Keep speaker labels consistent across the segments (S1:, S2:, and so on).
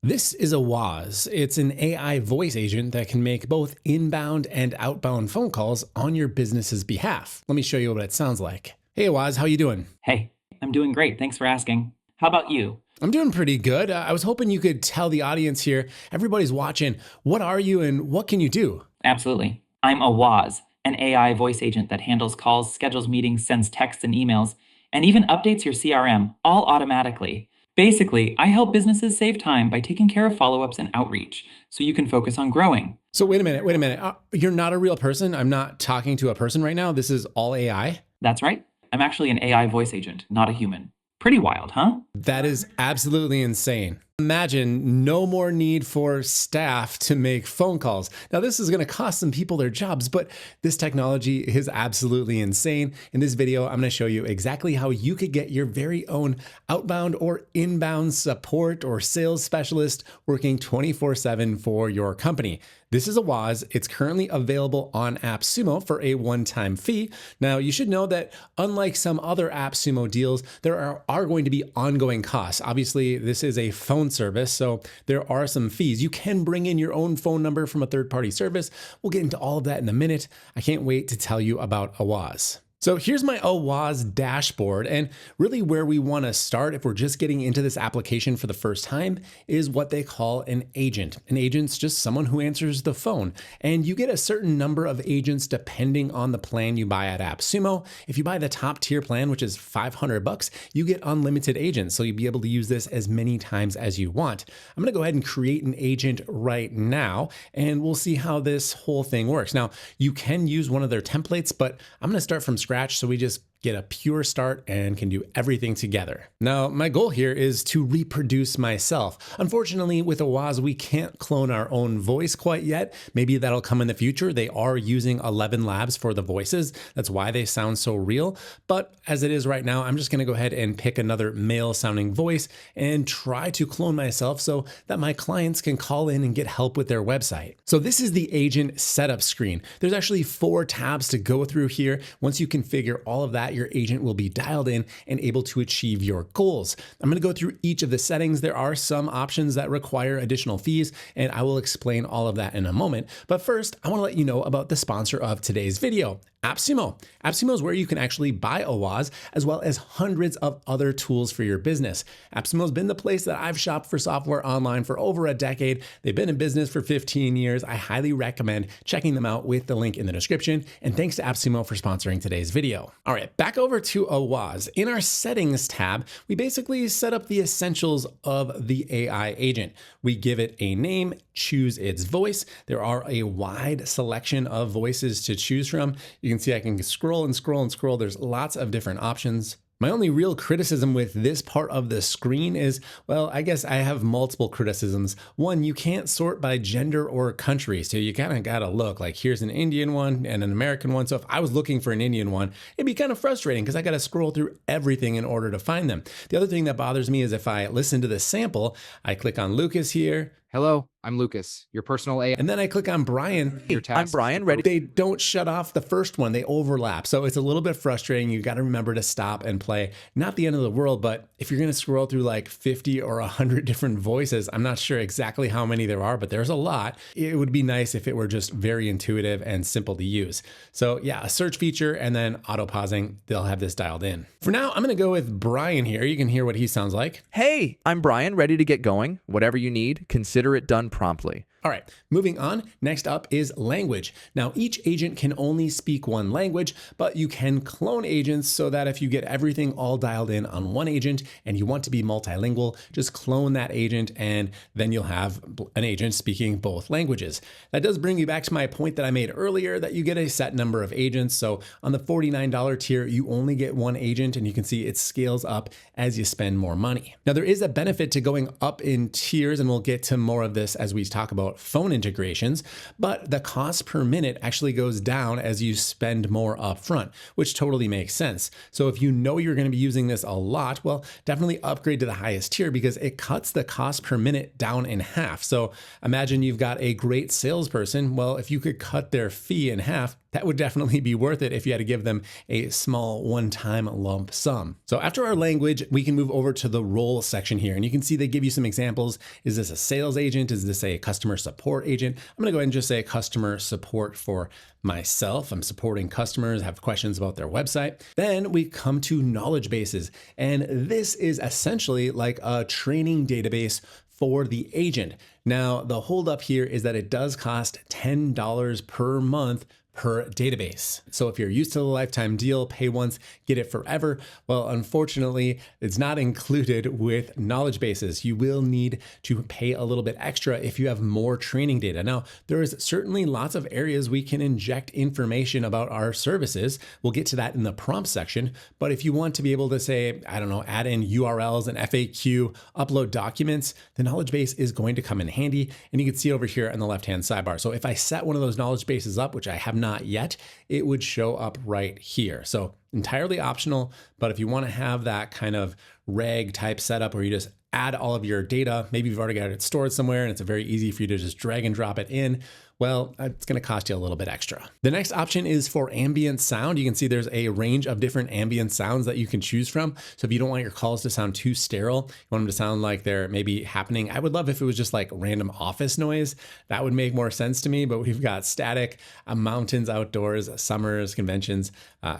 S1: This is Awaz. It's an AI voice agent that can make both inbound and outbound phone calls on your business's behalf. Let me show you what it sounds like. Hey Awaz, how you doing?
S2: Hey, I'm doing great. Thanks for asking. How about you?
S1: I'm doing pretty good. I was hoping you could tell the audience here, everybody's watching, what are you and what can you do?
S2: Absolutely. I'm Awaz, an AI voice agent that handles calls, schedules meetings, sends texts and emails, and even updates your CRM, all automatically. Basically, I help businesses save time by taking care of follow-ups and outreach so you can focus on growing.
S1: So wait a minute. You're not a real person? I'm not talking to a person right now? This is all AI?
S2: That's right. I'm actually an AI voice agent, not a human. Pretty wild, huh?
S1: That is absolutely insane. Imagine no more need for staff to make phone calls. Now, this is going to cost some people their jobs, but this technology is absolutely insane. In this video, I'm going to show you exactly how you could get your very own outbound or inbound support or sales specialist working 24/7 for your company. This is Awaz. It's currently available on AppSumo for a one-time fee. Now, you should know that unlike some other AppSumo deals, there are going to be ongoing costs. Obviously, this is a phone service, so there are some fees. You can bring in your own phone number from a third-party service. We'll get into all of that in a minute. I can't wait to tell you about Awaz. So here's my Awaz dashboard, and really where we want to start if we're just getting into this application for the first time is what they call an agent. An agent's just someone who answers the phone, and you get a certain number of agents depending on the plan you buy at AppSumo. If you buy the top tier plan, which is $500, you get unlimited agents, so you'll be able to use this as many times as you want. I'm going to go ahead and create an agent right now, and we'll see how this whole thing works. Now, you can use one of their templates, but I'm going to start from scratch so we just get a pure start and can do everything together. Now, my goal here is to reproduce myself. Unfortunately, with Awaz, we can't clone our own voice quite yet. Maybe that'll come in the future. They are using 11 labs for the voices. That's why they sound so real. But as it is right now, I'm just gonna go ahead and pick another male sounding voice and try to clone myself so that my clients can call in and get help with their website. So this is the agent setup screen. There's actually 4 tabs to go through here. Once you configure all of that, your agent will be dialed in and able to achieve your goals. I'm going to go through each of the settings. There are some options that require additional fees, and I will explain all of that in a moment. But first, I want to let you know about the sponsor of today's video, AppSumo. AppSumo is where you can actually buy Awaz, as well as hundreds of other tools for your business. AppSumo has been the place that I've shopped for software online for over a decade. They've been in business for 15 years. I highly recommend checking them out with the link in the description. And thanks to AppSumo for sponsoring today's video. All right, back over to Awaz. In our settings tab, we basically set up the essentials of the AI agent. We give it a name, choose its voice. There are a wide selection of voices to choose from. You can see I can scroll and scroll and scroll. There's lots of different options. My only real criticism with this part of the screen is, well, I guess I have multiple criticisms. One, you can't sort by gender or country. So you kind of got to look like here's an Indian one and an American one. So if I was looking for an Indian one, it'd be kind of frustrating because I got to scroll through everything in order to find them. The other thing that bothers me is if I listen to the sample, I click on Lucas here.
S3: Hello, I'm Lucas, your personal AI.
S1: And then I click on Brian.
S3: Your task.
S4: I'm Brian, ready.
S1: They don't shut off the first one. They overlap. So it's a little bit frustrating. You got to remember to stop and play. Not the end of the world, but if you're going to scroll through like 50 or 100 different voices, I'm not sure exactly how many there are, but there's a lot. It would be nice if it were just very intuitive and simple to use. So yeah, a search feature and then auto pausing, they'll have this dialed in. For now, I'm going to go with Brian here. You can hear what he sounds like.
S4: Hey, I'm Brian, ready to get going. Whatever you need, consider it done promptly.
S1: All right, moving on. Next up is language. Now, each agent can only speak one language, but you can clone agents so that if you get everything all dialed in on one agent and you want to be multilingual, just clone that agent and then you'll have an agent speaking both languages. That does bring me back to my point that I made earlier that you get a set number of agents. So on the $49 tier, you only get one agent and you can see it scales up as you spend more money. Now, there is a benefit to going up in tiers, and we'll get to more of this as we talk about phone integrations, but the cost per minute actually goes down as you spend more upfront, which totally makes sense. So if you know you're going to be using this a lot, well, definitely upgrade to the highest tier because it cuts the cost per minute down in half. So imagine you've got a great salesperson. Well, if you could cut their fee in half, that would definitely be worth it if you had to give them a small one-time lump sum. So after our language, we can move over to the role section here. And you can see they give you some examples. Is this a sales agent? Is this a customer support agent? I'm gonna go ahead and just say customer support for myself. I'm supporting customers, have questions about their website. Then we come to knowledge bases. And this is essentially like a training database for the agent. Now, the holdup here is that it does cost $10 per month per database. So if you're used to the lifetime deal, pay once, get it forever, well, unfortunately, it's not included with knowledge bases. You will need to pay a little bit extra if you have more training data. Now, there is certainly lots of areas we can inject information about our services. We'll get to that in the prompt section. But if you want to be able to say, I don't know, add in URLs and FAQ, upload documents, the knowledge base is going to come in handy. And you can see over here on the left-hand sidebar. So if I set one of those knowledge bases up, which I have not yet, it would show up right here. So entirely optional, but if you want to have that kind of rag type setup where you just add all of your data, maybe you've already got it stored somewhere and it's very easy for you to just drag and drop it in, well, it's going to cost you a little bit extra. The next option is for ambient sound. You can see there's a range of different ambient sounds that you can choose from. So if you don't want your calls to sound too sterile, you want them to sound like they're maybe happening. I would love if it was just like random office noise. That would make more sense to me, but we've got static, mountains outdoors, summers, conventions,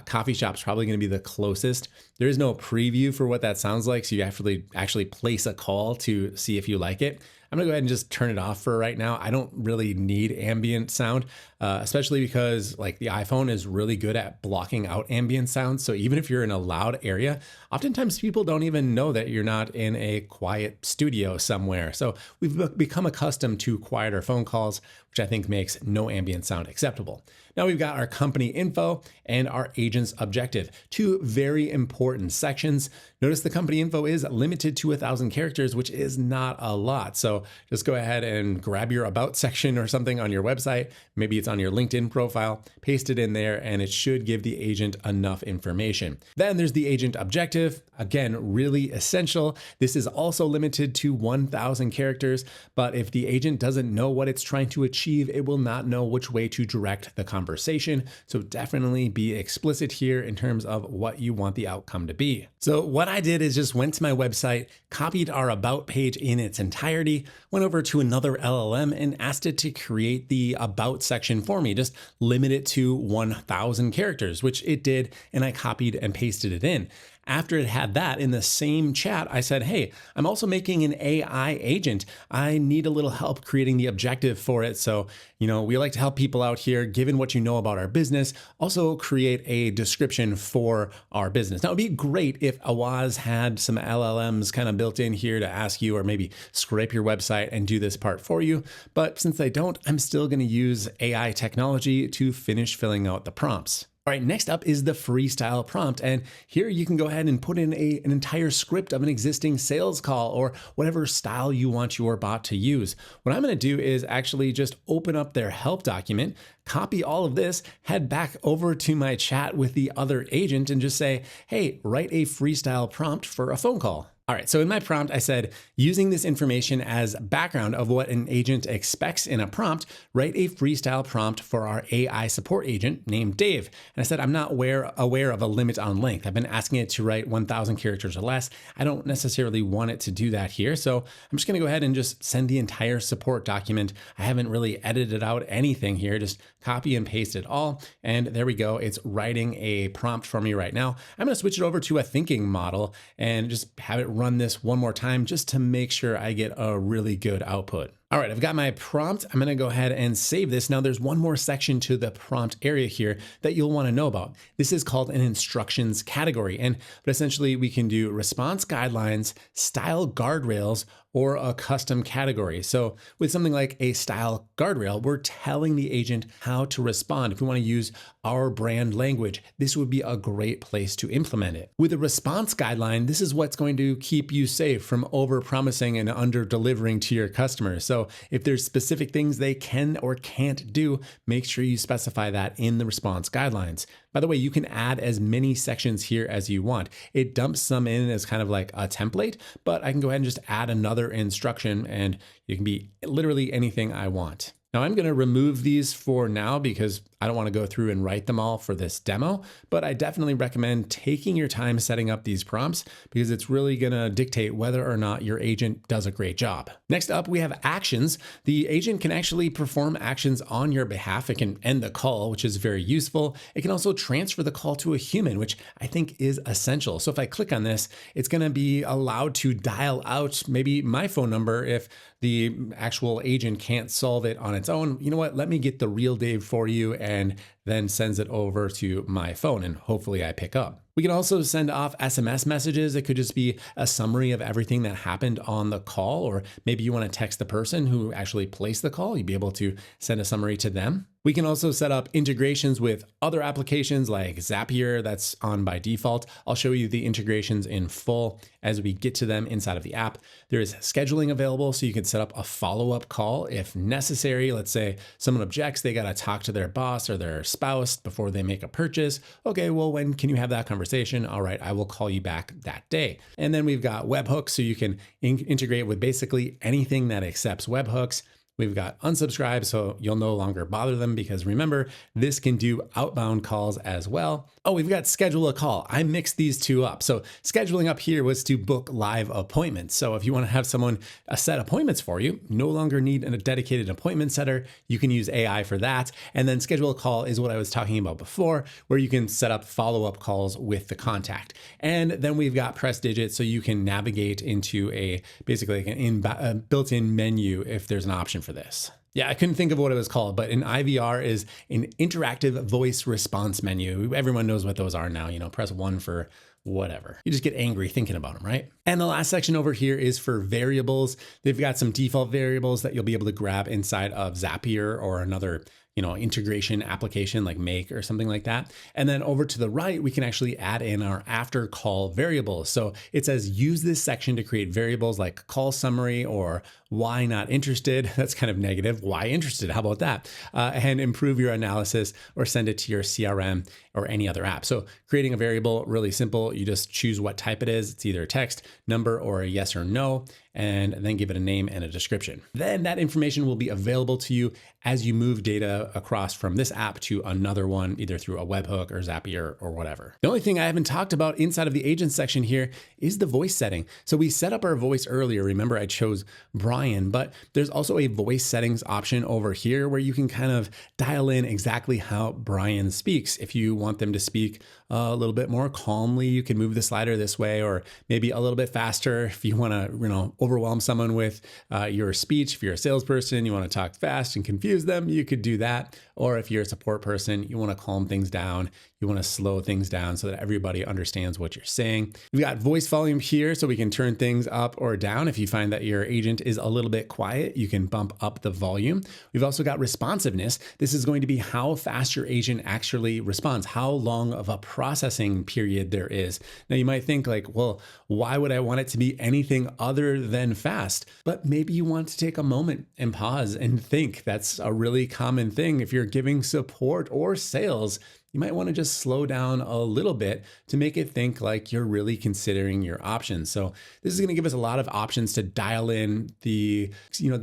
S1: coffee shops probably going to be the closest. There is no preview for what that sounds like. So you actually place a call to see if you like it. I'm gonna go ahead and just turn it off for right now. I don't really need ambient sound, especially because like the iPhone is really good at blocking out ambient sound. So even if you're in a loud area, oftentimes people don't even know that you're not in a quiet studio somewhere. So we've become accustomed to quieter phone calls, which I think makes no ambient sound acceptable. Now we've got our company info and our agent's objective, two very important sections. Notice the company info is limited to 1,000 characters, which is not a lot. So just go ahead and grab your about section or something on your website. Maybe it's on your LinkedIn profile, paste it in there, and it should give the agent enough information. Then there's the agent objective. Again, really essential. This is also limited to 1,000 characters, but if the agent doesn't know what it's trying to achieve, it will not know which way to direct the conversation. So definitely be explicit here in terms of what you want the outcome to be. So what I did is just went to my website, copied our about page in its entirety, went over to another LLM and asked it to create the about section for me. Just limit it to 1,000 characters, which it did, and I copied and pasted it in. After it had that in the same chat, I said, hey, I'm also making an AI agent. I need a little help creating the objective for it. So, we like to help people out here, given what you know about our business, also create a description for our business. Now, it'd be great if Awaz had some LLMs kind of built in here to ask you, or maybe scrape your website and do this part for you. But since they don't, I'm still going to use AI technology to finish filling out the prompts. All right, next up is the freestyle prompt. And here you can go ahead and put in an entire script of an existing sales call or whatever style you want your bot to use. What I'm going to do is actually just open up their help document, copy all of this, head back over to my chat with the other agent and just say, hey, write a freestyle prompt for a phone call. All right, so in my prompt, I said, using this information as background of what an agent expects in a prompt, write a freestyle prompt for our AI support agent named Dave. And I said, I'm not aware of a limit on length. I've been asking it to write 1,000 characters or less. I don't necessarily want it to do that here. So I'm just gonna go ahead and just send the entire support document. I haven't really edited out anything here, just copy and paste it all. And there we go, it's writing a prompt for me right now. I'm gonna switch it over to a thinking model and just have it run this one more time just to make sure I get a really good output. All right, I've got my prompt. I'm gonna go ahead and save this. Now there's one more section to the prompt area here that you'll wanna know about. This is called an instructions category. But essentially we can do response guidelines, style guardrails, or a custom category. So with something like a style guardrail, we're telling the agent how to respond. If we wanna use our brand language, this would be a great place to implement it. With a response guideline, this is what's going to keep you safe from over-promising and under-delivering to your customers. So if there's specific things they can or can't do, make sure you specify that in the response guidelines. By the way, you can add as many sections here as you want. It dumps some in as kind of like a template, but I can go ahead and just add another instruction and it can be literally anything I want. Now I'm going to remove these for now because I don't want to go through and write them all for this demo, but I definitely recommend taking your time setting up these prompts because it's really going to dictate whether or not your agent does a great job. Next up, we have actions. The agent can actually perform actions on your behalf. It can end the call, which is very useful. It can also transfer the call to a human, which I think is essential. So if I click on this, it's going to be allowed to dial out maybe my phone number if the actual agent can't solve it on its own. You know what? Let me get the real Dave for you, and then sends it over to my phone, and hopefully I pick up. We can also send off SMS messages. It could just be a summary of everything that happened on the call, or maybe you want to text the person who actually placed the call. You'd be able to send a summary to them. We can also set up integrations with other applications like Zapier, that's on by default. I'll show you the integrations in full as we get to them inside of the app. There is scheduling available, so you can set up a follow-up call if necessary. Let's say someone objects, they got to talk to their boss or their spouse before they make a purchase. Okay, well, when can you have that conversation? All right, I will call you back that day. And then we've got webhooks, so you can integrate with basically anything that accepts webhooks. We've got unsubscribe, so you'll no longer bother them because remember, this can do outbound calls as well. Oh, we've got schedule a call. I mixed these two up. So scheduling up here was to book live appointments. So if you want to have someone set appointments for you, no longer need a dedicated appointment setter. You can use AI for that. And then schedule a call is what I was talking about before, where you can set up follow-up calls with the contact. And then we've got press digits, so you can navigate into a basically an built-in menu if there's an option for this. Yeah, I couldn't think of what it was called, but an IVR is an interactive voice response menu. Everyone knows what those are now. Press 1 for whatever. You just get angry thinking about them, right? And the last section over here is for variables. They've got some default variables that you'll be able to grab inside of Zapier or another integration application like Make or something like that. And then over to the right, we can actually add in our after call variables. So it says use this section to create variables like call summary or why not interested. That's kind of negative. Why interested? How about that? And improve your analysis or send it to your CRM or any other app. So creating a variable, really simple. You just choose what type it is. It's either a text, number, or a yes or no, and then give it a name and a description. Then that information will be available to you as you move data across from this app to another one, either through a webhook or Zapier or whatever. The only thing I haven't talked about inside of the agent section here is the voice setting. So we set up our voice earlier. Remember, I chose Brian, but there's also a voice settings option over here where you can kind of dial in exactly how Brian speaks. If you want them to speak a little bit more calmly, you can move the slider this way, or maybe a little bit faster if you want to, overwhelm someone with your speech. If you're a salesperson, you want to talk fast and confuse them, you could do that. Or if you're a support person, you want to calm things down, you want to slow things down so that everybody understands what you're saying. We've got voice volume here, so we can turn things up or down. If you find that your agent is a little bit quiet, you can bump up the volume. We've also got responsiveness. This is going to be how fast your agent actually responds, how long of a processing period there is. Now you might think like, well, why would I want it to be anything other than fast? But maybe you want to take a moment and pause and think. That's a really common thing. If you're giving support or sales, you might want to just slow down a little bit to make it think like you're really considering your options. So this is going to give us a lot of options to dial in the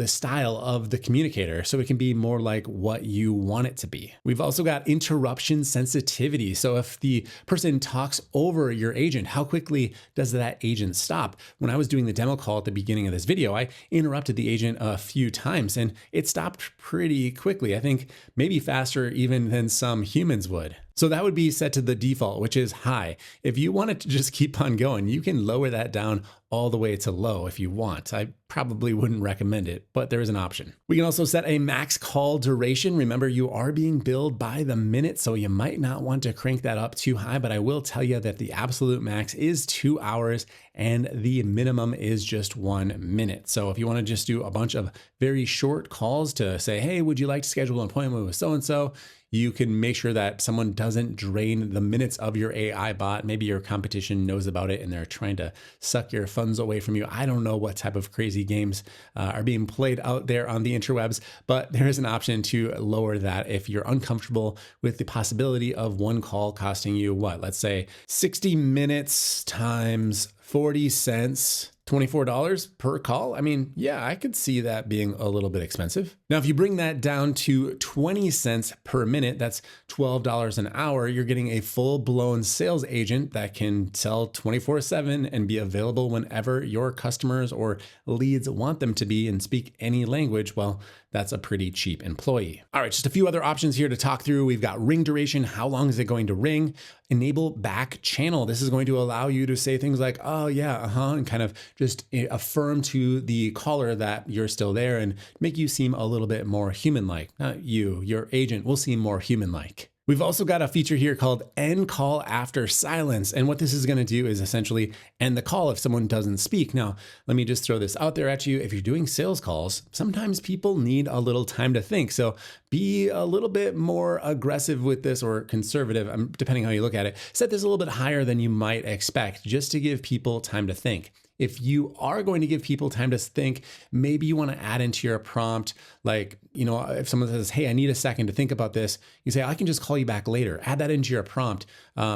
S1: style of the communicator so it can be more like what you want it to be. We've also got interruption sensitivity. So if the person talks over your agent, how quickly does that agent stop? When I was doing the demo call at the beginning of this video, I interrupted the agent a few times and it stopped pretty quickly. I think maybe faster even than some humans would. So that would be set to the default, which is high. If you want it to just keep on going, you can lower that down all the way to low if you want. I probably wouldn't recommend it, but there is an option. We can also set a max call duration. Remember, you are being billed by the minute, so you might not want to crank that up too high, but I will tell you that the absolute max is 2 hours and the minimum is just 1 minute. So if you want to just do a bunch of very short calls to say, hey, would you like to schedule an appointment with so-and-so? You can make sure that someone doesn't drain the minutes of your AI bot. Maybe your competition knows about it and they're trying to suck your funds away from you. I don't know what type of crazy games are being played out there on the interwebs, but there is an option to lower that if you're uncomfortable with the possibility of one call costing you what? Let's say 60 minutes times 40 cents $24 per call? I mean, yeah, I could see that being a little bit expensive. Now, if you bring that down to 20 cents per minute, that's $12 an hour, you're getting a full-blown sales agent that can sell 24/7 and be available whenever your customers or leads want them to be and speak any language. Well, that's a pretty cheap employee. All right, just a few other options here to talk through. We've got ring duration. How long is it going to ring? Enable back channel. This is going to allow you to say things like, oh yeah, and kind of just affirm to the caller that you're still there and make you seem a little bit more human-like. Not you, your agent will seem more human-like. We've also got a feature here called end call after silence. And what this is going to do is essentially end the call if someone doesn't speak. Now, let me just throw this out there at you. If you're doing sales calls, sometimes people need a little time to think. So be a little bit more aggressive with this, or conservative, depending how you look at it. Set this a little bit higher than you might expect, just to give people time to think. If you are going to give people time to think, maybe you want to add into your prompt, like, if someone says, hey, I need a second to think about this, you say, I can just call you back later. Add that into your prompt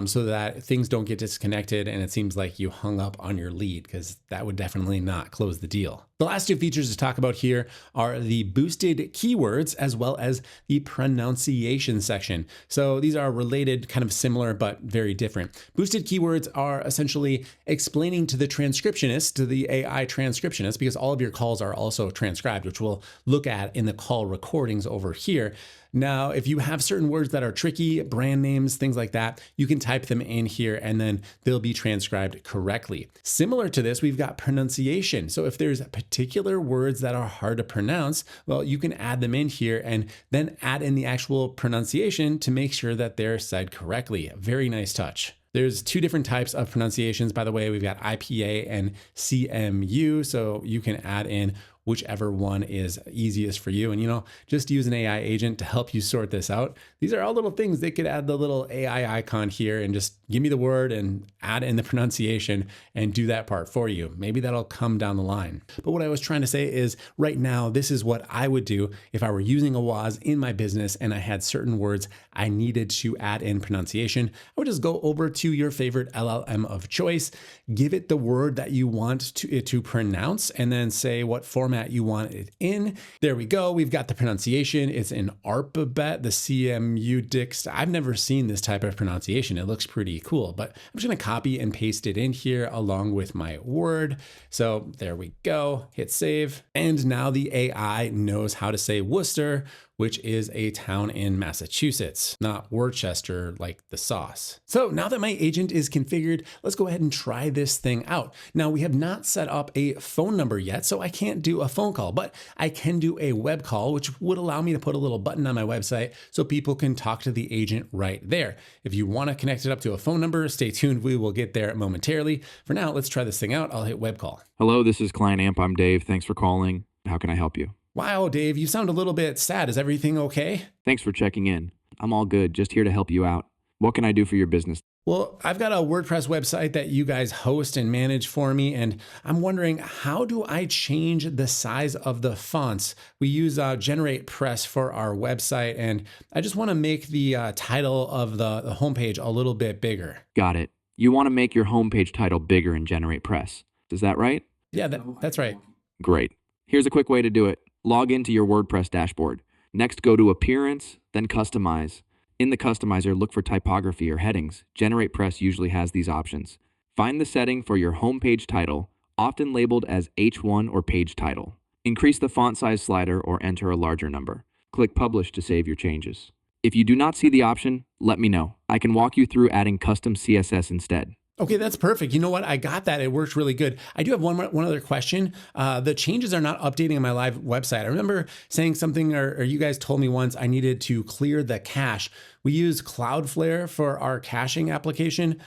S1: so that things don't get disconnected and it seems like you hung up on your lead, because that would definitely not close the deal. The last two features to talk about here are the boosted keywords as well as the pronunciation section. So these are related, kind of similar, but very different. Boosted keywords are essentially explaining to the transcriptionist, to the AI transcriptionist, because all of your calls are also transcribed, which we'll look at in the call recordings over here. Now, if you have certain words that are tricky, brand names, things like that, you can type them in here and then they'll be transcribed correctly. Similar to this, we've got pronunciation. So if there's particular words that are hard to pronounce, well, you can add them in here and then add in the actual pronunciation to make sure that they're said correctly. A very nice touch. There's two different types of pronunciations, by the way. We've got IPA and CMU, so you can add in whichever one is easiest for you. And just use an AI agent to help you sort this out. These are all little things. They could add the little AI icon here and just give me the word and add in the pronunciation and do that part for you. Maybe that'll come down the line. But what I was trying to say is right now, this is what I would do if I were using Awaz in my business and I had certain words I needed to add in pronunciation. I would just go over to your favorite LLM of choice, give it the word that you want it to pronounce, and then say what format you want it in. There we go. We've got the pronunciation. It's in ARPABET, the CMU Dix. I've never seen this type of pronunciation. It looks pretty cool, but I'm just going to copy and paste it in here along with my word. So there we go. Hit save. And now the AI knows how to say Worcester, which is a town in Massachusetts, not Worcester like the sauce. So now that my agent is configured, let's go ahead and try this thing out. Now, we have not set up a phone number yet, so I can't do a phone call, but I can do a web call, which would allow me to put a little button on my website so people can talk to the agent right there. If you want to connect it up to a phone number, stay tuned. We will get there momentarily. For now, let's try this thing out. I'll hit web call.
S5: Hello, this is Client Amp. I'm Dave. Thanks for calling. How can I help you?
S1: Wow, Dave, you sound a little bit sad. Is everything okay?
S5: Thanks for checking in. I'm all good. Just here to help you out. What can I do for your business?
S1: Well, I've got a WordPress website that you guys host and manage for me, and I'm wondering, how do I change the size of the fonts? We use GeneratePress for our website, and I just want to make the title of the homepage a little bit bigger.
S5: Got it. You want to make your homepage title bigger in GeneratePress. Is that right?
S1: Yeah, that's right.
S5: Great. Here's a quick way to do it. Log into your WordPress dashboard. Next, go to Appearance, then Customize. In the Customizer, look for typography or headings. GeneratePress usually has these options. Find the setting for your homepage title, often labeled as H1 or page title. Increase the font size slider or enter a larger number. Click Publish to save your changes. If you do not see the option, let me know. I can walk you through adding custom CSS instead.
S1: Okay, that's perfect. You know what? I got that. It worked really good. I do have one other question. The changes are not updating on my live website. I remember saying something, or you guys told me once I needed to clear the cache. We use Cloudflare for our caching application.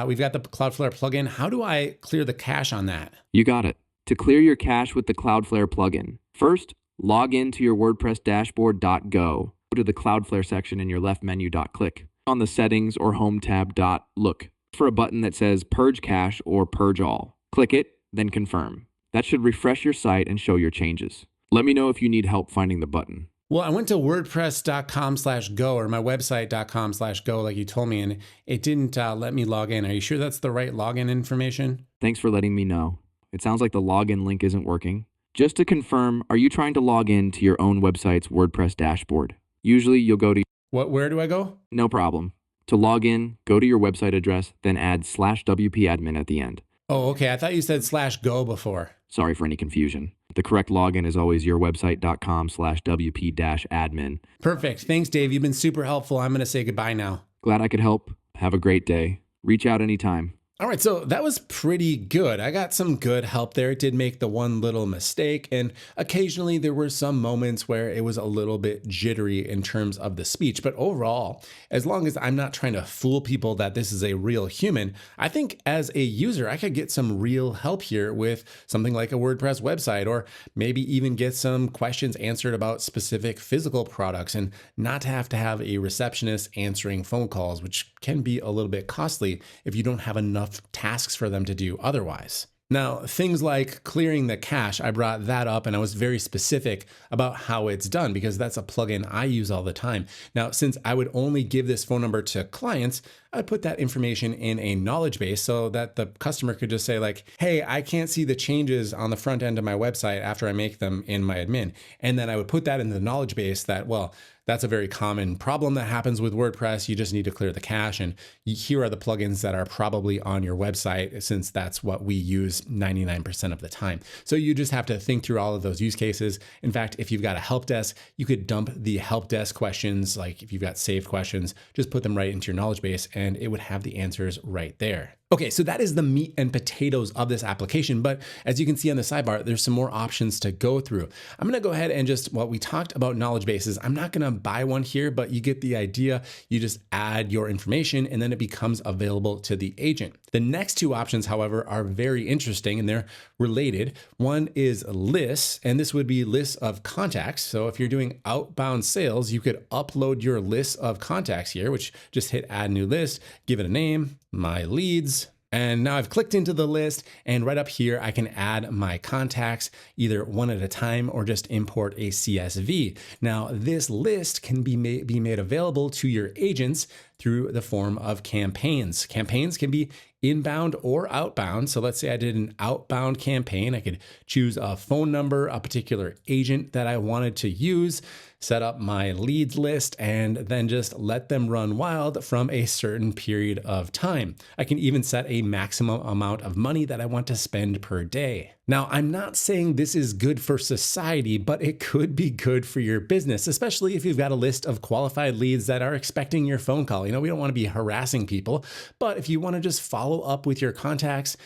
S1: We've got the Cloudflare plugin. How do I clear the cache on that?
S5: You got it. To clear your cache with the Cloudflare plugin, first, log into your WordPress dashboard.go. Go to the Cloudflare section in your left menu. Click on the Settings or Home tab. Look for a button that says Purge Cache or Purge All. Click it, then confirm. That should refresh your site and show your changes. Let me know if you need help finding the button.
S1: Well, I went to wordpress.com/go or my website.com/go like you told me, and it didn't let me log in. Are you sure that's the right login information?
S5: Thanks for letting me know. It sounds like the login link isn't working. Just to confirm, are you trying to log in to your own website's WordPress dashboard? Usually you'll go to
S1: Where do I go?
S5: no problem. To log in, go to your website address, then add /wp-admin at the end.
S1: Oh, okay. I thought you said /go before.
S5: Sorry for any confusion. The correct login is always yourwebsite.com/wp-admin.
S1: Perfect. Thanks, Dave. You've been super helpful. I'm going to say goodbye now.
S5: Glad I could help. Have a great day. Reach out anytime.
S1: All right, so that was pretty good. I got some good help there. It did make the one little mistake, and occasionally there were some moments where it was a little bit jittery in terms of the speech. But overall, as long as I'm not trying to fool people that this is a real human, I think as a user, I could get some real help here with something like a WordPress website, or maybe even get some questions answered about specific physical products, and not to have a receptionist answering phone calls, which can be a little bit costly if you don't have enough tasks for them to do otherwise. Now, things like clearing the cache, I brought that up and I was very specific about how it's done because that's a plugin I use all the time. Now, since I would only give this phone number to clients, I put that information in a knowledge base so that the customer could just say like, hey, I can't see the changes on the front end of my website after I make them in my admin. And then I would put that in the knowledge base that, well, that's a very common problem that happens with WordPress. You just need to clear the cache. And here are the plugins that are probably on your website, since that's what we use 99% of the time. So you just have to think through all of those use cases. In fact, if you've got a help desk, you could dump the help desk questions, like if you've got saved questions, just put them right into your knowledge base and it would have the answers right there. Okay, so that is the meat and potatoes of this application, but as you can see on the sidebar, there's some more options to go through. I'm gonna go ahead and we talked about knowledge bases. I'm not gonna buy one here, but you get the idea. You just add your information and then it becomes available to the agent. The next two options, however, are very interesting and they're related. One is lists, and this would be lists of contacts. So if you're doing outbound sales, you could upload your list of contacts here, which just hit add new list, give it a name, my leads. And now I've clicked into the list, and right up here, I can add my contacts either one at a time or just import a CSV. Now, this list can be made available to your agents through the form of campaigns. Campaigns can be inbound or outbound. So let's say I did an outbound campaign. I could choose a phone number, a particular agent that I wanted to use, set up my leads list, and then just let them run wild from a certain period of time. I can even set a maximum amount of money that I want to spend per day. Now, I'm not saying this is good for society, but it could be good for your business, especially if you've got a list of qualified leads that are expecting your phone call. We don't want to be harassing people, but if you want to just follow up with your contacts,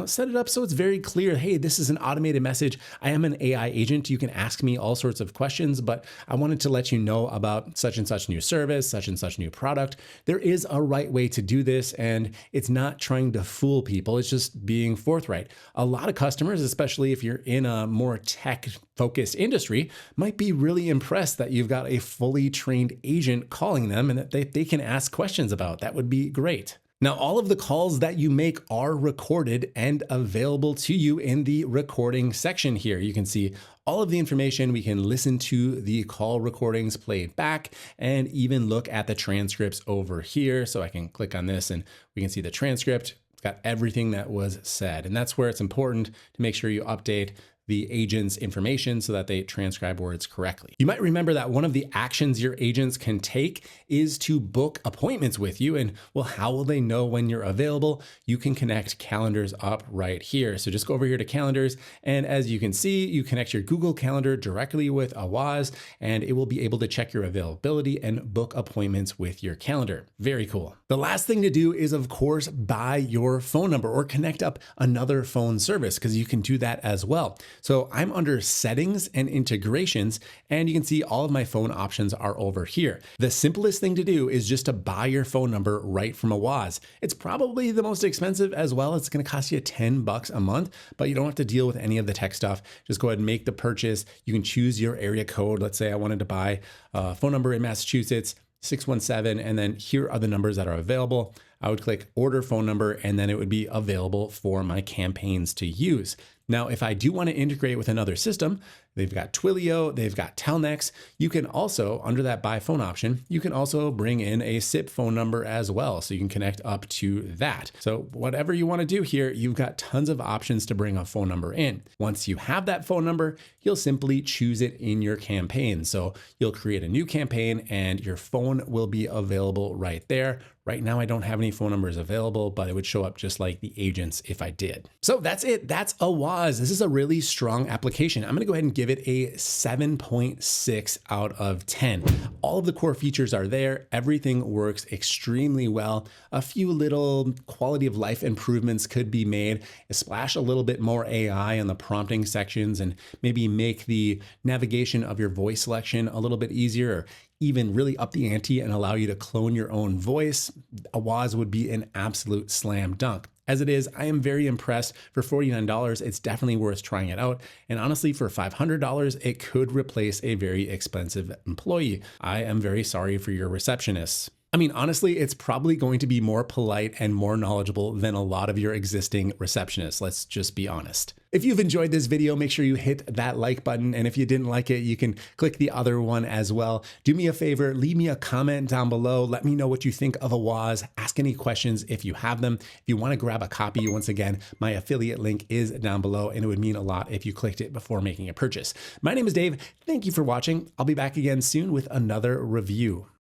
S1: set it up so it's very clear. Hey, this is an automated message. I am an AI agent. You can ask me all sorts of questions, but I wanted to let you know about such and such new service, such and such new product. There is a right way to do this, and it's not trying to fool people. It's just being forthright. A lot of customers, especially if you're in a more tech-focused industry, might be really impressed that you've got a fully trained agent calling them and that they can ask questions about. That would be great. Now, all of the calls that you make are recorded and available to you in the recording section here. You can see all of the information. We can listen to the call recordings played back and even look at the transcripts over here. So I can click on this and we can see the transcript. It's got everything that was said. And that's where it's important to make sure you update the agent's information so that they transcribe words correctly. You might remember that one of the actions your agents can take is to book appointments with you. And well, how will they know when you're available? You can connect calendars up right here. So just go over here to calendars. And as you can see, you connect your Google Calendar directly with Awaz, and it will be able to check your availability and book appointments with your calendar. Very cool. The last thing to do is, of course, buy your phone number or connect up another phone service, because you can do that as well. So I'm under settings and integrations, and you can see all of my phone options are over here. The simplest thing to do is just to buy your phone number right from Awaz. It's probably the most expensive as well. It's going to cost you $10 a month, but you don't have to deal with any of the tech stuff. Just go ahead and make the purchase. You can choose your area code. Let's say I wanted to buy a phone number in Massachusetts, 617, and then here are the numbers that are available. I would click order phone number, and then it would be available for my campaigns to use. Now, if I do want to integrate with another system, They've got Twilio, they've got Telnex. You can also, under that by phone option, you can also bring in a SIP phone number as well. So you can connect up to that. So whatever you want to do here, you've got tons of options to bring a phone number in. Once you have that phone number, you'll simply choose it in your campaign. So you'll create a new campaign and your phone will be available right there. Right now, I don't have any phone numbers available, but it would show up just like the agents if I did. So that's it. That's Awaz. This is a really strong application. I'm going to go ahead and give it a 7.6 out of 10. All of the core features are there. Everything works extremely well. A few little quality of life improvements could be made. Splash a little bit more AI in the prompting sections and maybe make the navigation of your voice selection a little bit easier, or even really up the ante and allow you to clone your own voice. Awaz would be an absolute slam dunk. As it is, I am very impressed. For $49, it's definitely worth trying it out. And honestly, for $500, it could replace a very expensive employee. I am very sorry for your receptionists. I mean, honestly, it's probably going to be more polite and more knowledgeable than a lot of your existing receptionists. Let's just be honest. If you've enjoyed this video, make sure you hit that like button. And if you didn't like it, you can click the other one as well. Do me a favor, leave me a comment down below. Let me know what you think of Awaz. Ask any questions if you have them. If you want to grab a copy, once again, my affiliate link is down below, and it would mean a lot if you clicked it before making a purchase. My name is Dave. Thank you for watching. I'll be back again soon with another review.